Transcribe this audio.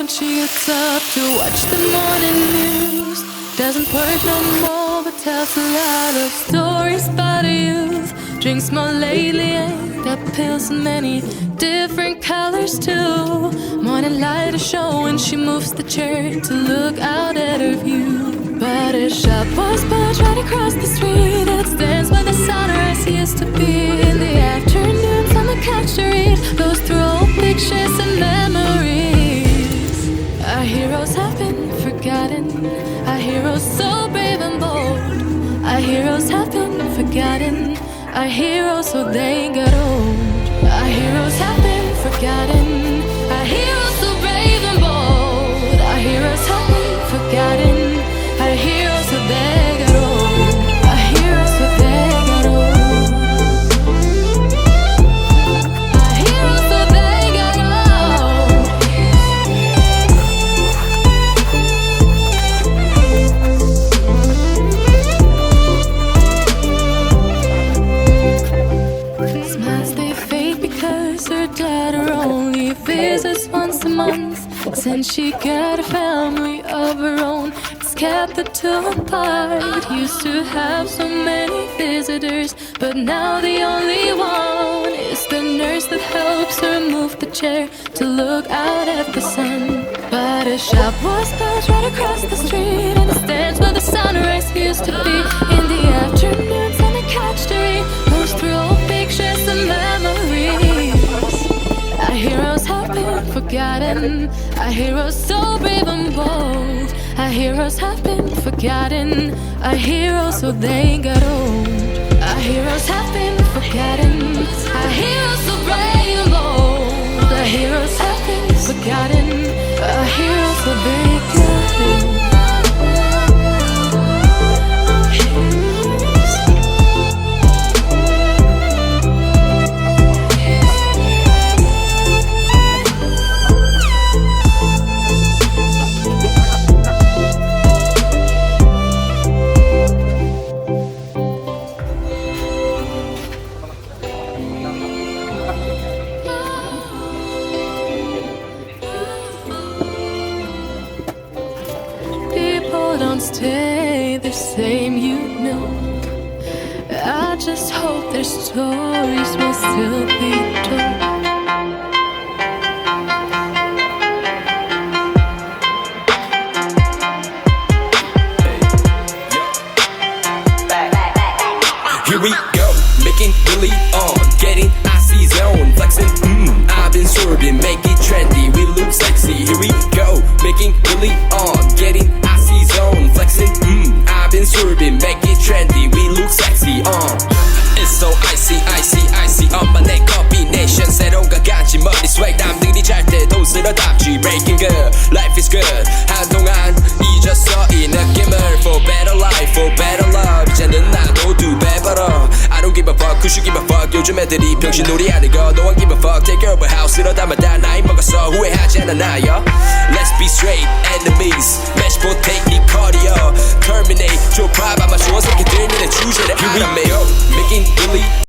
she gets up to watch the morning news. Doesn't work no more, but tells a lot of stories about her youth. Drinks more lately, ain't got pills in many different colors too. Morning light is showing, she moves the chair to look out at her view. But her shop was built right across the street. It stands by the sunrise used to be. In the afternoons on the couch to read, goes through old pictures and memories. Our heroes have been forgotten, our heroes so brave and bold. Our heroes have been forgotten, our heroes so they got old. Our heroes have been forgotten, our heroes so brave and bold. Our heroes have been forgotten, our heroes so they got old. Our heroes so they got old. Our heroes so they got old. Smiles they fade because her dad only visits once a month. Since she got a family of her own, it's kept the two apart. Used to have so many visitors, but now the only one is the nurse that helps her move the chair to look out at the sun. But her shop was built right across the street, and it stands where the sunrise used to be. In the afternoons on the couch to read, goes through old pictures and memories. Our heroes have been forgotten, our heroes so brave and bold. Our heroes have been forgotten, our heroes so they got old. Our heroes have been forgotten, our heroes so brave and bold. Our heroes have been forgotten, our heroes so they got old. Don't stay the same, you know. I just hope their stories will still be told. Here we go, making really on, getting icy zone, flexing, I've been swerving, make it trendy, we look sexy. Here we go, making really on, getting icy zone, flexing, I've been swerving, make it trendy, we look sexy. It's so icy, icy, icy, 엄마네 combination, 새로운가 간지 머리 swag, 남들이 잘 때도 쓸어담지. Breaking good, life is good, 한동안 잊었어 이 느낌을. For better life, for better love, 이제는 나도 두 배 벌어. I don't give a fuck, who should give a fuck. 요즘 애들이 병신놀이 하는 거 No one give a fuck, take over house 쓸어담아 다 나이 먹었어 후회하지 않아 나요. Let's be straight, enemies, match potato cardio, terminate, 좁아 아마 좋은 새끼들 니네 주제를 알아매요.